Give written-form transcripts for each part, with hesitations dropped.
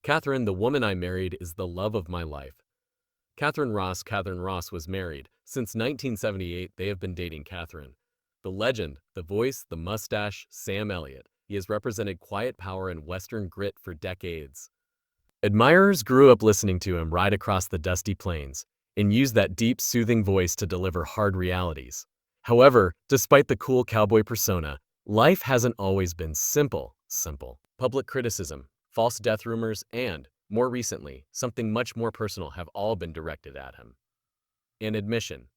Catherine, the woman I married, is the love of my life. Catherine Ross was married. Since 1978, they have been dating Catherine. The legend, the voice, the mustache, Sam Elliott. He has represented quiet power and Western grit for decades. Admirers grew up listening to him ride across the dusty plains and used that deep, soothing voice to deliver hard realities. However, despite the cool cowboy persona, life hasn't always been simple. Public criticism, false death rumors, and, more recently, something much more personal have all been directed at him. An admission.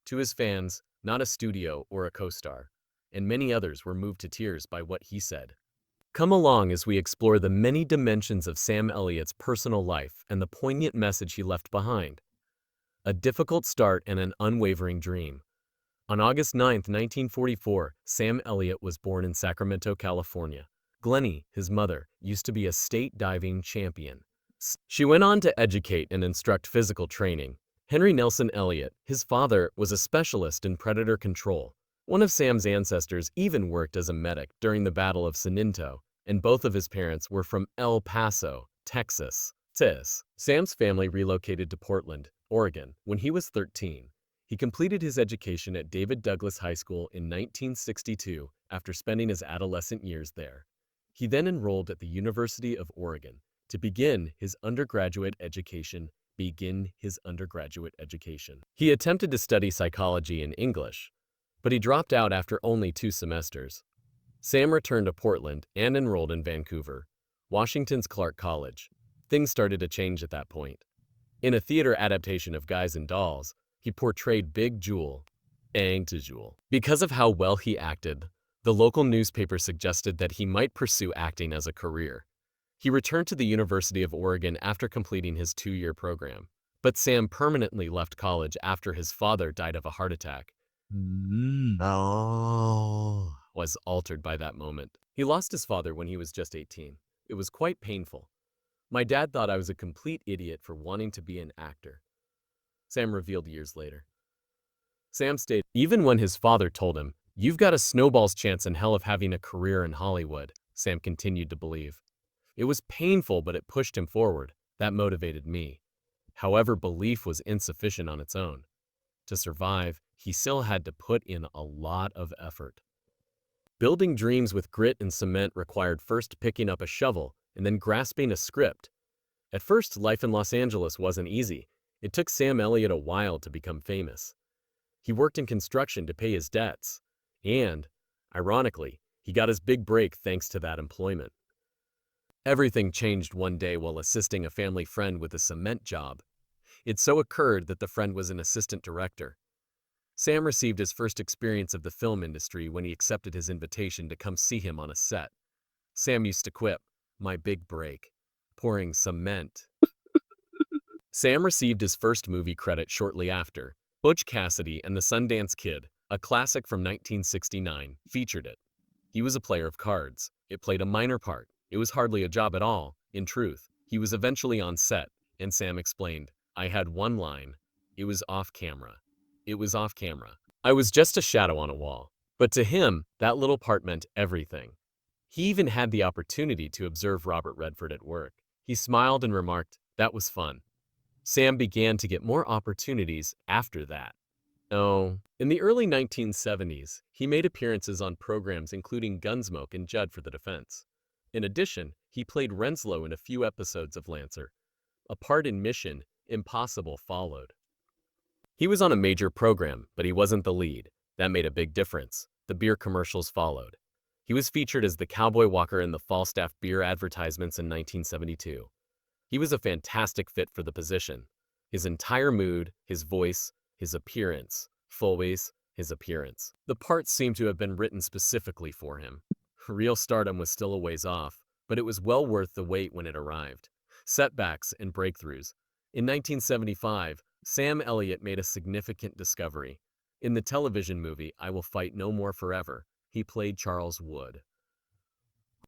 To his fans, not a studio or a co-star, and many others were moved to tears by what he said. Come along as we explore the many dimensions of Sam Elliott's personal life and the poignant message he left behind. A difficult start and an unwavering dream. On August 9, 1944, Sam Elliott was born in Sacramento, California. Glennie, his mother, used to be a state diving champion. She went on to educate and instruct physical training. Henry Nelson Elliott, his father, was a specialist in predator control. One of Sam's ancestors even worked as a medic during the Battle of Sininto, and both of his parents were from El Paso, Texas. Sam's family relocated to Portland, Oregon, when he was 13. He completed his education at David Douglas High School in 1962 after spending his adolescent years there. He then enrolled at the University of Oregon to begin his undergraduate education. He attempted to study psychology and English, but he dropped out after only 2 semesters. Sam returned to Portland and enrolled in Vancouver, Washington's Clark College. Things started to change at that point. In a theater adaptation of Guys and Dolls, he portrayed Big Jewel. Because of how well he acted, the local newspaper suggested that he might pursue acting as a career. He returned to the University of Oregon after completing his 2-year program, but Sam permanently left college after his father died of a heart attack. Was altered by that moment. He lost his father when he was just 18. It was quite painful. My dad thought I was a complete idiot for wanting to be an actor, Sam revealed years later. Sam stated, even when his father told him, "You've got a snowball's chance in hell of having a career in Hollywood," Sam continued to believe. It was painful, but it pushed him forward. That motivated me. However, belief was insufficient on its own. To survive, he still had to put in a lot of effort. Building dreams with grit and cement required first picking up a shovel and then grasping a script. At first, life in Los Angeles wasn't easy. It took Sam Elliott a while to become famous. He worked in construction to pay his debts, and, ironically, he got his big break thanks to that employment. Everything changed one day while assisting a family friend with a cement job. It so occurred that the friend was an assistant director. Sam received his first experience of the film industry when he accepted his invitation to come see him on a set. Sam used to quip, "My big break, pouring cement." Sam received his first movie credit shortly after. Butch Cassidy and the Sundance Kid, a classic from 1969, featured it. He was a player of cards. It played a minor part. It was hardly a job at all. In truth, he was eventually on set, and Sam explained, "I had one line. It was off camera. I was just a shadow on a wall." But to him, that little part meant everything. He even had the opportunity to observe Robert Redford at work. He smiled and remarked, "That was fun." Sam began to get more opportunities after that. In the early 1970s, he made appearances on programs including Gunsmoke and Judd for the Defense. In addition, he played Renslow in a few episodes of Lancer. A part in Mission Impossible followed. He was on a major program, but he wasn't the lead. That made a big difference. The beer commercials followed. He was featured as the cowboy walker in the Falstaff beer advertisements in 1972. He was a fantastic fit for the position. His entire mood, his voice, his appearance, The part seemed to have been written specifically for him. Real stardom was still a ways off, but it was well worth the wait when it arrived. Setbacks and breakthroughs. In 1975, Sam Elliott made a significant discovery. In the television movie I Will Fight No More Forever, he played Charles Wood.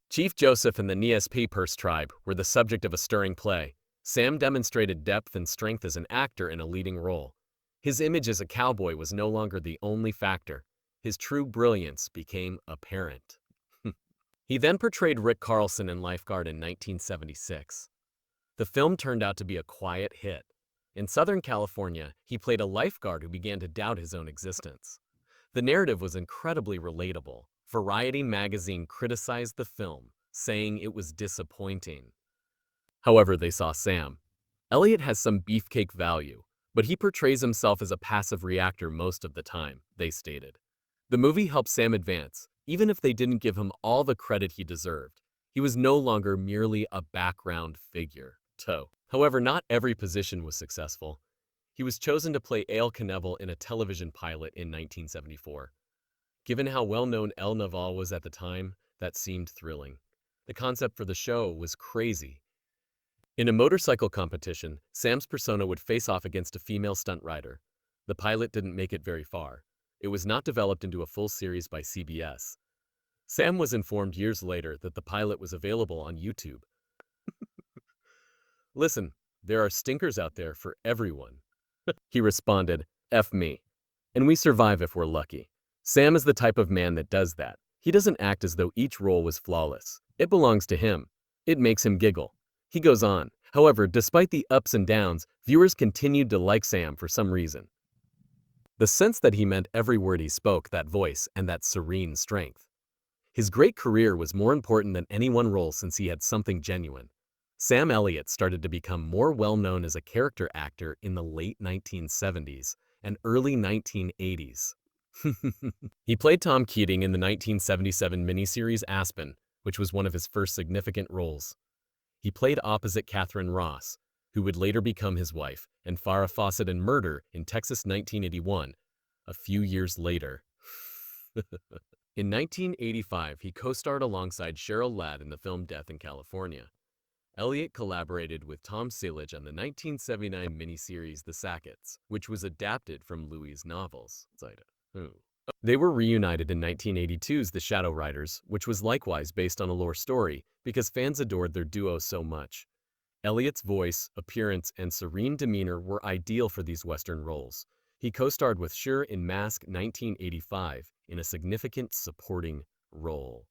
Chief Joseph and the Niespe Purse tribe were the subject of a stirring play. Sam demonstrated depth and strength as an actor in a leading role. His image as a cowboy was no longer the only factor. His true brilliance became apparent. He then portrayed Rick Carlson in Lifeguard in 1976. The film turned out to be a quiet hit. In Southern California, he played a lifeguard who began to doubt his own existence. The narrative was incredibly relatable. Variety magazine criticized the film, saying it was disappointing. However, they saw Sam. Elliott has some beefcake value, but he portrays himself as a passive reactor most of the time, they stated. The movie helped Sam advance, even if they didn't give him all the credit he deserved. He was no longer merely a background figure. However, not every position was successful. He was chosen to play Ale Knievel in a television pilot in 1974. Given how well-known El Naval was at the time, that seemed thrilling. The concept for the show was crazy. In a motorcycle competition, Sam's persona would face off against a female stunt rider. The pilot didn't make it very far. It was not developed into a full series by CBS. Sam was informed years later that the pilot was available on YouTube. Listen, there are stinkers out there for everyone. He responded, F me. And we survive if we're lucky. Sam is the type of man that does that. He doesn't act as though each role was flawless. It belongs to him. It makes him giggle. He goes on. However, despite the ups and downs, viewers continued to like Sam for some reason. The sense that he meant every word he spoke, that voice, and that serene strength. His great career was more important than any one role since he had something genuine. Sam Elliott started to become more well-known as a character actor in the late 1970s and early 1980s. He played Tom Keating in the 1977 miniseries Aspen, which was one of his first significant roles. He played opposite Catherine Ross, who would later become his wife, and Farrah Fawcett in Murder in Texas 1981, a few years later. In 1985, he co-starred alongside Cheryl Ladd in the film Death in California. Elliott collaborated with Tom Selleck on the 1979 miniseries The Sacketts, which was adapted from Louis' novels. They were reunited in 1982's The Shadow Riders, which was likewise based on a lore story because fans adored their duo so much. Elliott's voice, appearance, and serene demeanor were ideal for these Western roles. He co-starred with Cher in Mask 1985 in a significant supporting role.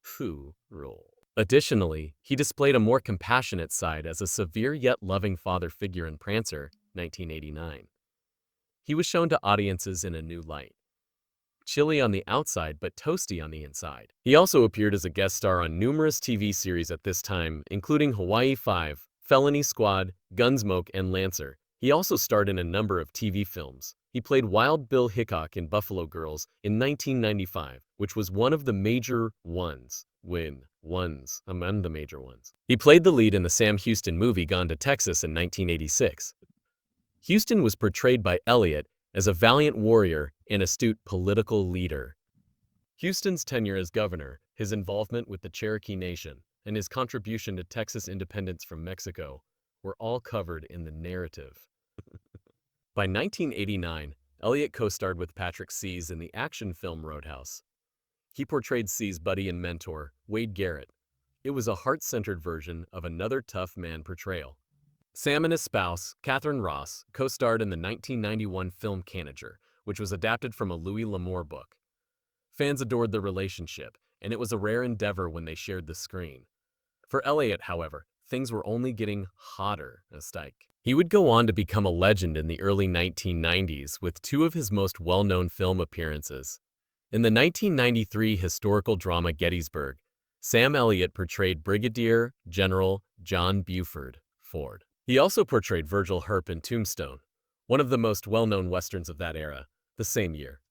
Additionally, he displayed a more compassionate side as a severe yet loving father figure in Prancer 1989. He was shown to audiences in a new light. Chilly on the outside but toasty on the inside. He also appeared as a guest star on numerous TV series at this time, including Hawaii 5, Felony Squad, Gunsmoke, and Lancer. He also starred in a number of TV films. He played Wild Bill Hickok in Buffalo Girls in 1995, which was one of the major ones. Among the major ones. He played the lead in the Sam Houston movie Gone to Texas in 1986. Houston was portrayed by Elliott as a valiant warrior and astute political leader. Houston's tenure as governor, his involvement with the Cherokee Nation, and his contribution to Texas independence from Mexico were all covered in the narrative. By 1989, Elliott co-starred with Patrick Sees in the action film Roadhouse. He portrayed Sees' buddy and mentor, Wade Garrett. It was a heart-centered version of another tough man portrayal. Sam and his spouse, Catherine Ross, co-starred in the 1991 film Canager, which was adapted from a Louis L'Amour book. Fans adored the relationship, and it was a rare endeavor when they shared the screen. For Elliott, however, things were only getting hotter. He would go on to become a legend in the early 1990s with two of his most well-known film appearances. In the 1993 historical drama Gettysburg, Sam Elliott portrayed Brigadier General John Buford Ford. He also portrayed Virgil Herp in Tombstone, one of the most well-known westerns of that era, the same year.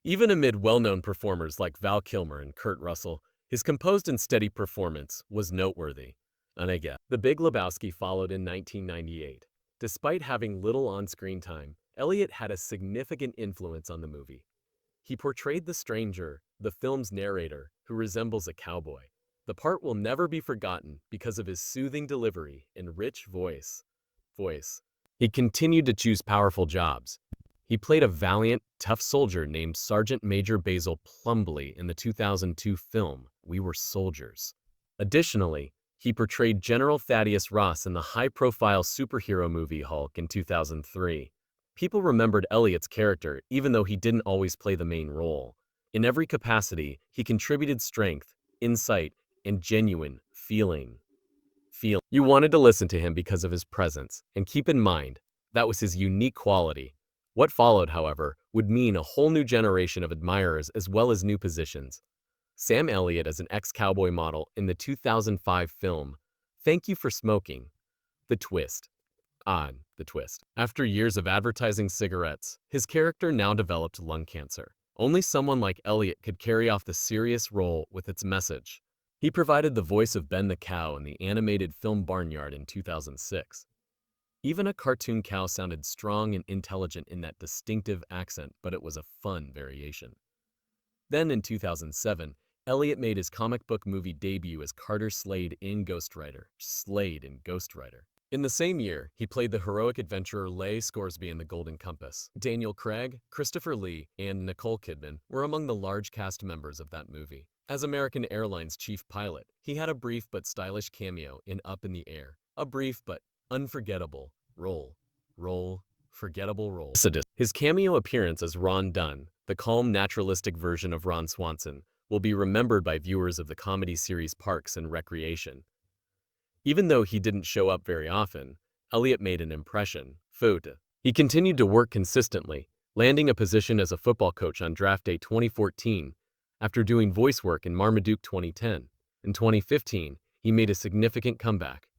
Even amid well-known performers like Val Kilmer and Kurt Russell, his composed and steady performance was noteworthy. The Big Lebowski followed in 1998. Despite having little on-screen time, Elliott had a significant influence on the movie. He portrayed the stranger, the film's narrator, who resembles a cowboy. The part will never be forgotten because of his soothing delivery and rich voice. He continued to choose powerful jobs. He played a valiant, tough soldier named Sergeant Major Basil Plumbley in the 2002 film We Were Soldiers. Additionally, he portrayed General Thaddeus Ross in the high-profile superhero movie Hulk in 2003. People remembered Elliott's character even though he didn't always play the main role. In every capacity, he contributed strength, insight, and genuine feeling. feeling. You wanted to listen to him because of his presence, and keep in mind, that was his unique quality. What followed, however, would mean a whole new generation of admirers as well as new positions. Sam Elliott as an ex-cowboy model in the 2005 film Thank You for Smoking. The twist. The twist. After years of advertising cigarettes, his character now developed lung cancer. Only someone like Elliott could carry off the serious role with its message. He provided the voice of Ben the cow in the animated film Barnyard in 2006. Even a cartoon cow sounded strong and intelligent in that distinctive accent, but it was a fun variation. Then in 2007, Elliott made his comic book movie debut as Carter Slade in Ghost Rider. In the same year, he played the heroic adventurer Leigh Scoresby in The Golden Compass. Daniel Craig, Christopher Lee, and Nicole Kidman were among the large cast members of that movie. As American Airlines chief pilot, he had a brief but stylish cameo in Up in the Air. A brief but unforgettable forgettable role. His cameo appearance as Ron Dunn, the calm, naturalistic version of Ron Swanson, will be remembered by viewers of the comedy series Parks and Recreation. Even though he didn't show up very often, Elliott made an impression. He continued to work consistently, landing a position as a football coach on draft day 2014 after doing voice work in Marmaduke 2010. In 2015, he made a significant comeback.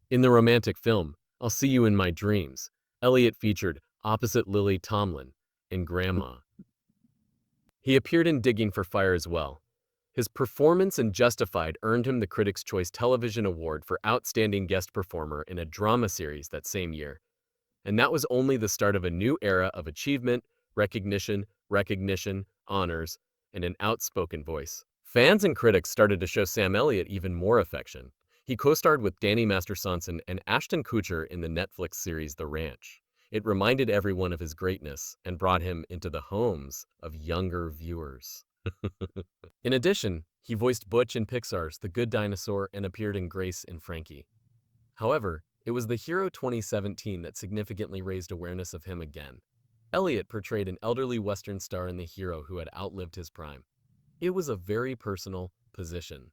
In the romantic film I'll See You in My Dreams, Elliott featured opposite Lily Tomlin in Grandma. He appeared in Digging for Fire as well. His performance in Justified earned him the Critics' Choice Television Award for Outstanding Guest Performer in a Drama Series that same year. And that was only the start of a new era of achievement, recognition, honors, and an outspoken voice. Fans and critics started to show Sam Elliott even more affection. He co-starred with Danny Masterson and Ashton Kutcher in the Netflix series The Ranch. It reminded everyone of his greatness and brought him into the homes of younger viewers. In addition, he voiced Butch in Pixar's The Good Dinosaur and appeared in Grace and Frankie. However, it was The Hero 2017 that significantly raised awareness of him again. Elliott portrayed an elderly Western star in The Hero who had outlived his prime. It was a very personal position.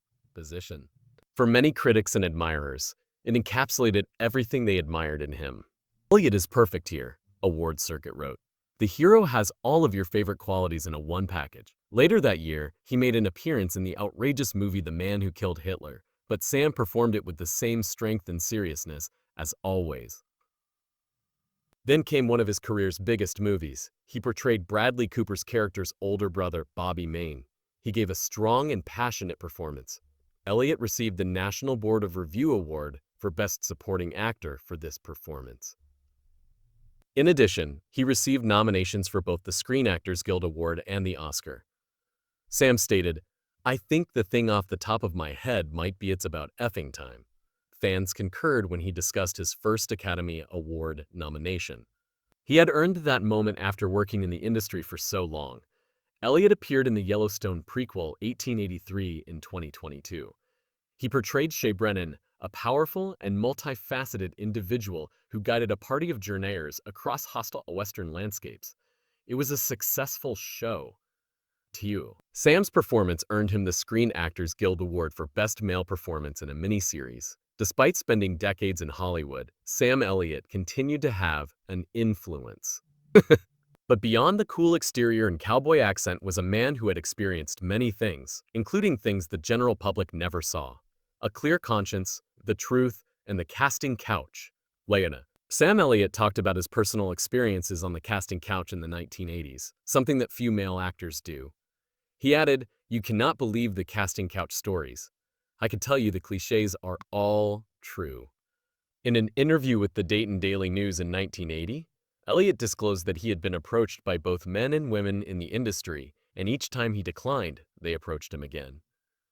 For many critics and admirers, it encapsulated everything they admired in him. Elliott is perfect here, Awards Circuit wrote. The Hero has all of your favorite qualities in a one package. Later that year, he made an appearance in the outrageous movie The Man Who Killed Hitler, but Sam performed it with the same strength and seriousness as always. Then came one of his career's biggest movies. He portrayed Bradley Cooper's character's older brother, Bobby Maine. He gave a strong and passionate performance. Elliott received the National Board of Review Award for Best Supporting Actor for this performance. In addition, he received nominations for both the Screen Actors Guild Award and the Oscar. Sam stated, "I think the thing off the top of my head might be It's About Effing Time." Fans concurred when he discussed his first Academy Award nomination. He had earned that moment after working in the industry for so long. Elliott appeared in the Yellowstone prequel 1883 in 2022. He portrayed Shea Brennan, a powerful and multifaceted individual who guided a party of journeyers across hostile Western landscapes. It was a successful show. Sam's performance earned him the Screen Actors Guild Award for Best Male Performance in a Miniseries. Despite spending decades in Hollywood, Sam Elliott continued to have an influence. But beyond the cool exterior and cowboy accent was a man who had experienced many things, including things the general public never saw. A clear conscience, the truth, and the casting couch. Sam Elliott talked about his personal experiences on the casting couch in the 1980s, something that few male actors do. He added, "You cannot believe the casting couch stories. I can tell you the cliches are all true." In an interview with the Dayton Daily News in 1980, Elliott disclosed that he had been approached by both men and women in the industry, and each time he declined, they approached him again.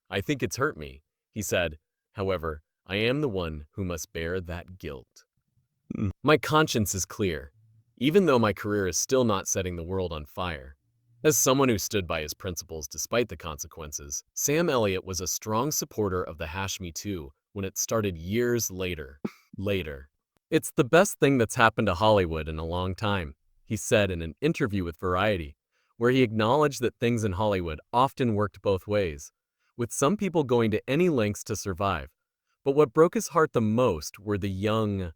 "I think it's hurt me," he said. "However, I am the one who must bear that guilt. My conscience is clear, even though my career is still not setting the world on fire." As someone who stood by his principles despite the consequences, Sam Elliott was a strong supporter of the Me Too when it started years later. "It's the best thing that's happened to Hollywood in a long time," he said in an interview with Variety, where he acknowledged that things in Hollywood often worked both ways, with some people going to any lengths to survive, But what broke his heart the most were the young,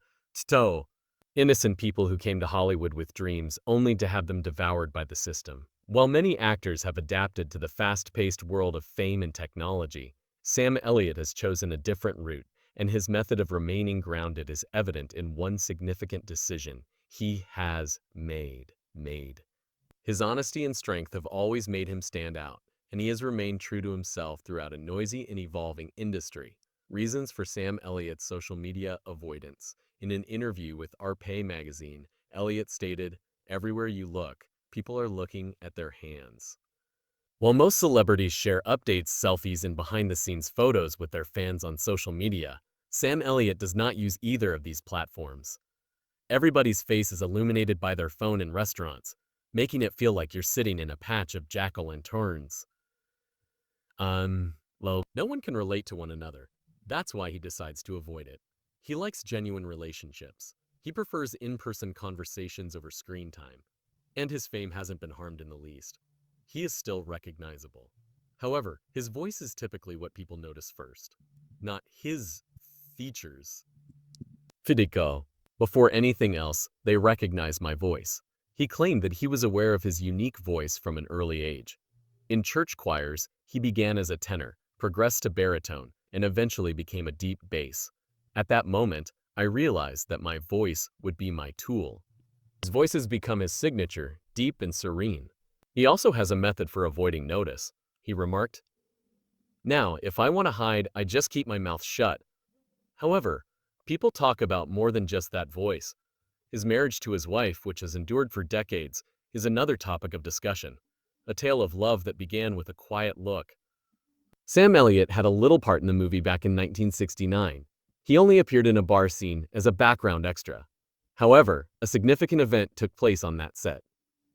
innocent people who came to Hollywood with dreams only to have them devoured by the system. While many actors have adapted to the fast-paced world of fame and technology, Sam Elliott has chosen a different route, and his method of remaining grounded is evident in one significant decision he has made. His honesty and strength have always made him stand out, and he has remained true to himself throughout a noisy and evolving industry. Reasons for Sam Elliott's social media avoidance. In an interview with RPay magazine, Elliott stated, "Everywhere you look, people are looking at their hands." While most celebrities share updates, selfies, and behind-the-scenes photos with their fans on social media, Sam Elliott does not use either of these platforms. Everybody's face is illuminated by their phone in restaurants, making it feel like you're sitting in a patch of jack-o'-lanterns. Well, no one can relate to one another. That's why he decides to avoid it. He likes genuine relationships. He prefers in-person conversations over screen time. And his fame hasn't been harmed in the least. He is still recognizable. However, his voice is typically what people notice first, not his features. Fidico. Before anything else, they recognize my voice. He claimed that he was aware of his unique voice from an early age. In church choirs, he began as a tenor, progressed to baritone, and eventually became a deep bass. At that moment, I realized that my voice would be my tool. His voice has become his signature, deep and serene. He also has a method for avoiding notice, he remarked. Now, if I want to hide, I just keep my mouth shut. However, people talk about more than just that voice. His marriage to his wife, which has endured for decades, is another topic of discussion. A tale of love that began with a quiet look. Sam Elliott had a little part in the movie back in 1969. He only appeared in a bar scene as a background extra. However, a significant event took place on that set.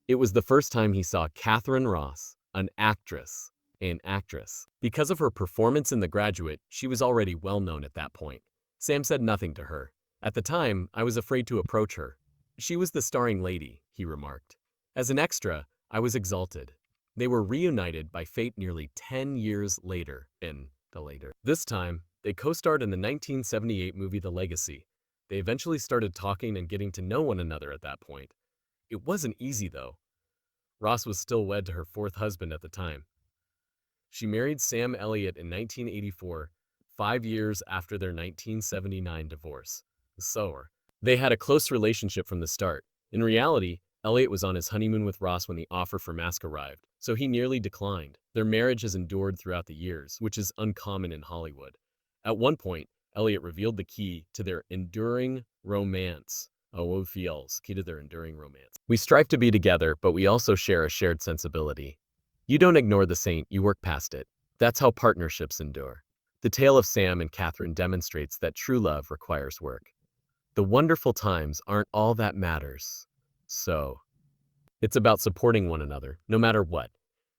It was the first time he saw Catherine Ross, an actress. Because of her performance in The Graduate, she was already well known at that point. Sam said nothing to her. At the time, I was afraid to approach her. She was the starring lady, he remarked. As an extra, I was exalted. They were reunited by fate nearly 10 years later. This time, they co-starred in the 1978 movie The Legacy. They eventually started talking and getting to know one another at that point. It wasn't easy, though. Ross was still wed to her fourth husband at the time. She married Sam Elliott in 1984, 5 years after their 1979 divorce. They had a close relationship from the start. In reality, Elliott was on his honeymoon with Ross when the offer for Mask arrived, so he nearly declined. Their marriage has endured throughout the years, which is uncommon in Hollywood. At one point, Elliott revealed the key to their enduring romance. Key to their enduring romance. We strive to be together, but we also share a shared sensibility. You don't ignore the saint, you work past it. That's how partnerships endure. The tale of Sam and Catherine demonstrates that true love requires work. The wonderful times aren't all that matters. So, it's about supporting one another, no matter what.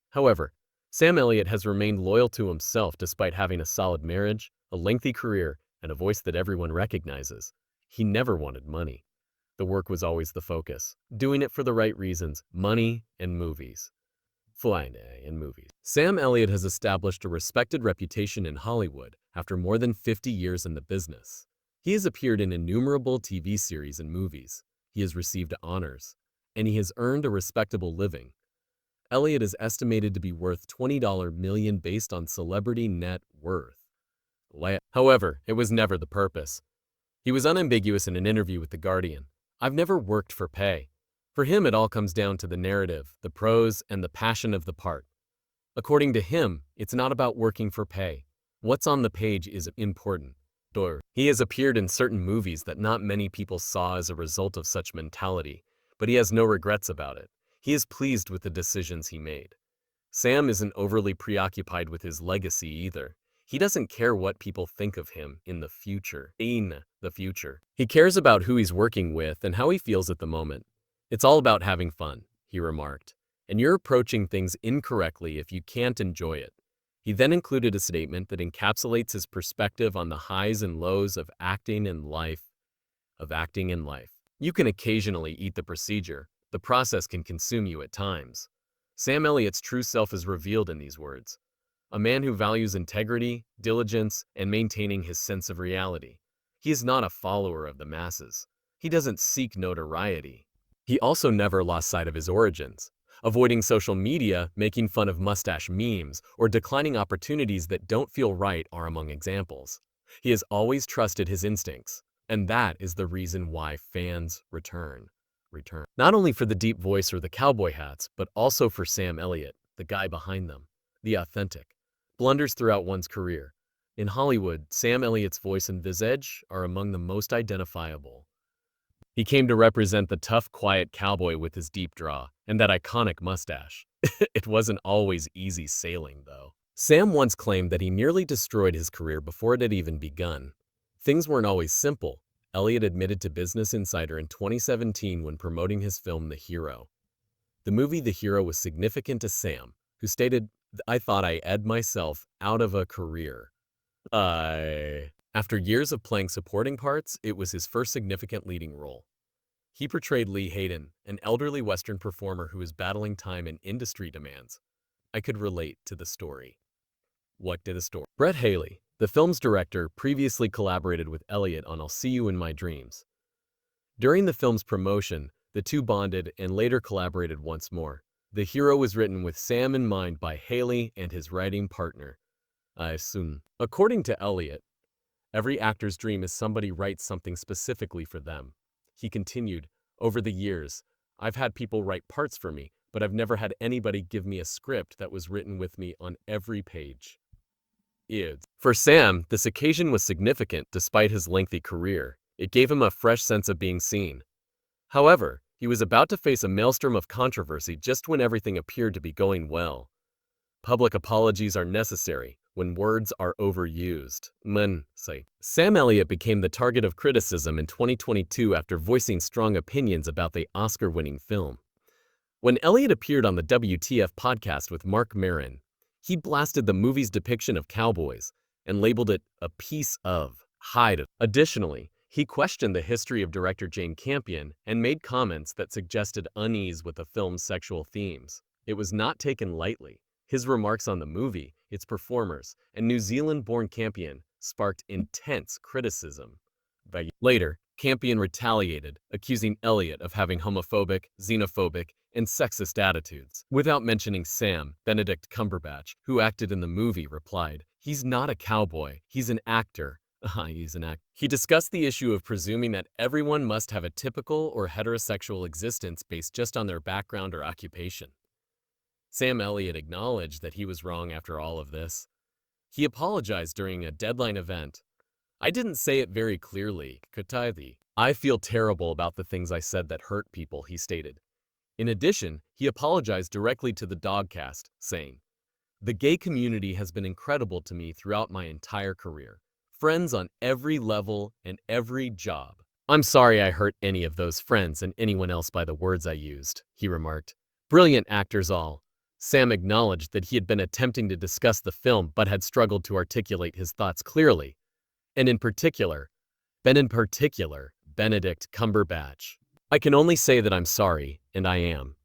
However, Sam Elliott has remained loyal to himself despite having a solid marriage, a lengthy career, and a voice that everyone recognizes. He never wanted money. The work was always the focus, doing it for the right reasons, money and movies. Sam Elliott has established a respected reputation in Hollywood after more than 50 years in the business. He has appeared in innumerable TV series and movies. He has received honors, and he has earned a respectable living. Elliott is estimated to be worth $20 million based on celebrity net worth. However, it was never the purpose. He was unambiguous in an interview with The Guardian. I've never worked for pay. For him, it all comes down to the narrative, the prose, and the passion of the part. According to him, it's not about working for pay. What's on the page is important. He has appeared in certain movies that not many people saw as a result of such mentality, but he has no regrets about it. He is pleased with the decisions he made. Sam isn't overly preoccupied with his legacy either. He doesn't care what people think of him in the future. He cares about who he's working with and how he feels at the moment. It's all about having fun, he remarked. And you're approaching things incorrectly if you can't enjoy it. He then included a statement that encapsulates his perspective on the highs and lows of acting in life. You can occasionally eat the procedure. The process can consume you at times. Sam Elliott's true self is revealed in these words. a man who values integrity, diligence, and maintaining his sense of reality. He is not a follower of the masses. He doesn't seek notoriety. He also never lost sight of his origins, avoiding social media, making fun of mustache memes, or declining opportunities that don't feel right are among examples. He has always trusted his instincts, and that is the reason why fans return. Not only for the deep voice or the cowboy hats, but also for Sam Elliott, the guy behind them, the authentic, blunders throughout one's career. In Hollywood, Sam Elliott's voice and visage are among the most identifiable. He came to represent the tough, quiet cowboy with his deep draw and that iconic mustache. It wasn't always easy sailing, though. Sam once claimed that he nearly destroyed his career before it had even begun. Things weren't always simple. Elliott admitted to Business Insider in 2017 when promoting his film The Hero. The movie The Hero was significant to Sam, who stated, "I thought I ed myself out of a career. After years of playing supporting parts, it was his first significant leading role. He portrayed Lee Hayden, an elderly Western performer who is battling time and industry demands. I could relate to the story." What did the story? Brett Haley, the film's director, previously collaborated with Elliott on I'll See You in My Dreams. During the film's promotion, the two bonded and later collaborated once more. The Hero was written with Sam in mind by Haley and his writing partner, Sun. According to Elliott, every actor's dream is somebody writes something specifically for them. He continued, "Over the years, I've had people write parts for me, but I've never had anybody give me a script that was written with me on every page." For Sam, this occasion was significant despite his lengthy career. It gave him a fresh sense of being seen. However, he was about to face a maelstrom of controversy just when everything appeared to be going well. Public apologies are necessary when words are overused. Sam Elliott became the target of criticism in 2022 after voicing strong opinions about the Oscar-winning film. When Elliott appeared on the WTF podcast with Mark Maron, he blasted the movie's depiction of cowboys and labeled it a piece of hide. Additionally, he questioned the history of director Jane Campion and made comments that suggested unease with the film's sexual themes. It was not taken lightly. His remarks on the movie, its performers, and New Zealand-born Campion sparked intense criticism. Later, Campion retaliated, accusing Elliott of having homophobic, xenophobic, and sexist attitudes. Without mentioning Sam, Benedict Cumberbatch, who acted in the movie, replied, "He's not a cowboy, he's an actor." He discussed the issue of presuming that everyone must have a typical or heterosexual existence based just on their background or occupation. Sam Elliott acknowledged that he was wrong after all of this. He apologized during a Deadline event. "I didn't say it very clearly, I feel terrible about the things I said that hurt people," he stated. In addition, he apologized directly to the Dogcast, saying, "The gay community has been incredible to me throughout my entire career. Friends on every level and every job. I'm sorry I hurt any of those friends and anyone else by the words I used," he remarked. Brilliant actors all. Sam acknowledged that he had been attempting to discuss the film but had struggled to articulate his thoughts clearly. And in particular, Benedict Cumberbatch. "I can only say that I'm sorry, and I am."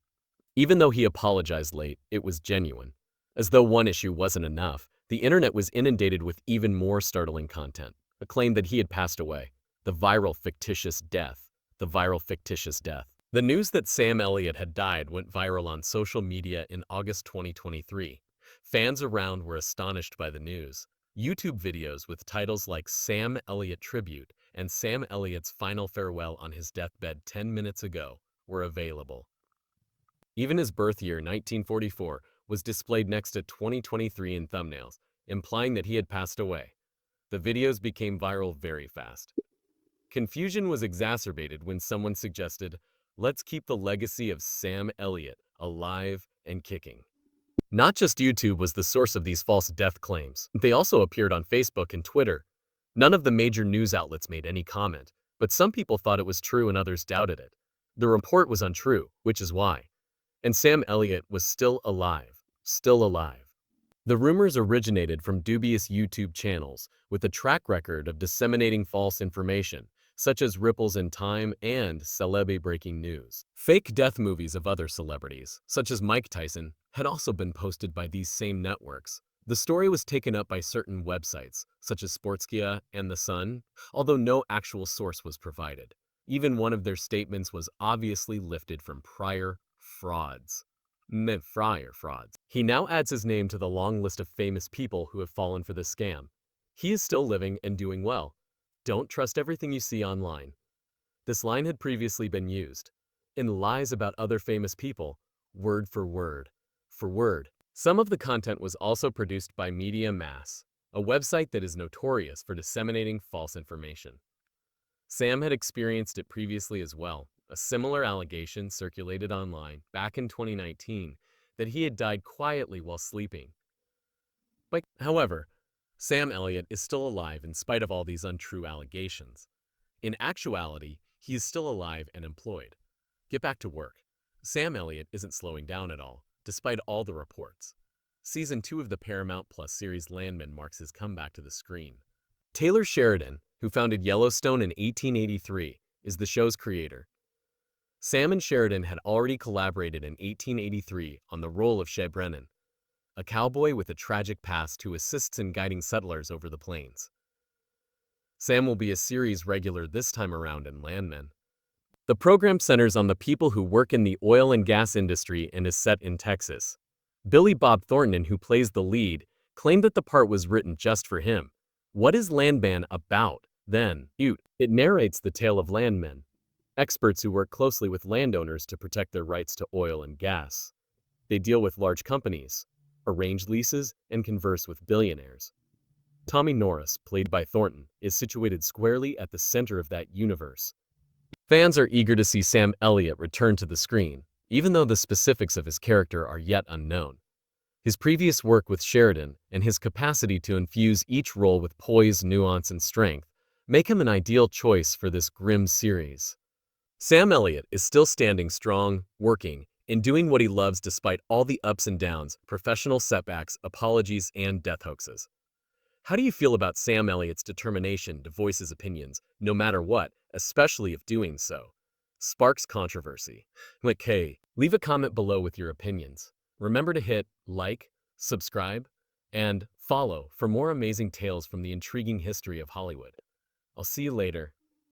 Even though he apologized late, it was genuine. As though one issue wasn't enough, the internet was inundated with even more startling content. A claim that he had passed away. The viral fictitious death. The news that Sam Elliott had died went viral on social media in August 2023. Fans around were astonished by the news. YouTube videos with titles like "Sam Elliott Tribute" and "Sam Elliott's Final Farewell on His Deathbed 10 Minutes Ago" were available. Even his birth year, 1944, was displayed next to 2023 in thumbnails, implying that he had passed away. The videos became viral very fast. Confusion was exacerbated when someone suggested, "Let's keep the legacy of Sam Elliott alive and kicking." Not just YouTube was the source of these false death claims. They also appeared on Facebook and Twitter. None of the major news outlets made any comment, but some people thought it was true and others doubted it. The report was untrue, which is why. And Sam Elliott was still alive. The rumors originated from dubious YouTube channels with a track record of disseminating false information, such as Ripples in Time and Celebi Breaking News. Fake death movies of other celebrities, such as Mike Tyson, had also been posted by these same networks. The story was taken up by certain websites, such as Sportskia and The Sun, although no actual source was provided. Even one of their statements was obviously lifted from prior frauds. Prior frauds. He now adds his name to the long list of famous people who have fallen for this scam. He is still living and doing well. Don't trust everything you see online. This line had previously been used in lies about other famous people, word for word. For word. Some of the content was also produced by Media Mass, a website that is notorious for disseminating false information. Sam had experienced it previously as well. A similar allegation circulated online back in 2019 that he had died quietly while sleeping. However, Sam Elliott is still alive in spite of all these untrue allegations. In actuality, he is still alive and employed. Get back to work. Sam Elliott isn't slowing down at all, despite all the reports. Season 2 of the Paramount Plus series Landman marks his comeback to the screen. Taylor Sheridan, who founded Yellowstone in 1883, is the show's creator. Sam and Sheridan had already collaborated in 1883 on the role of Shea Brennan, a cowboy with a tragic past who assists in guiding settlers over the plains. Sam will be a series regular this time around in Landman. The program centers on the people who work in the oil and gas industry and is set in Texas. Billy Bob Thornton, who plays the lead, claimed that the part was written just for him. What is Landman about, then? It narrates the tale of landmen, experts who work closely with landowners to protect their rights to oil and gas. They deal with large companies, arrange leases, and converse with billionaires. Tommy Norris, played by Thornton, is situated squarely at the center of that universe. Fans are eager to see Sam Elliott return to the screen, even though the specifics of his character are yet unknown. His previous work with Sheridan and his capacity to infuse each role with poise, nuance, and strength make him an ideal choice for this grim series. Sam Elliott is still standing strong, working, and doing what he loves despite all the ups and downs, professional setbacks, apologies, and death hoaxes. How do you feel about Sam Elliott's determination to voice his opinions, no matter what, especially if doing so sparks controversy? Hey, leave a comment below with your opinions. Remember to hit like, subscribe, and follow for more amazing tales from the intriguing history of Hollywood. I'll see you later.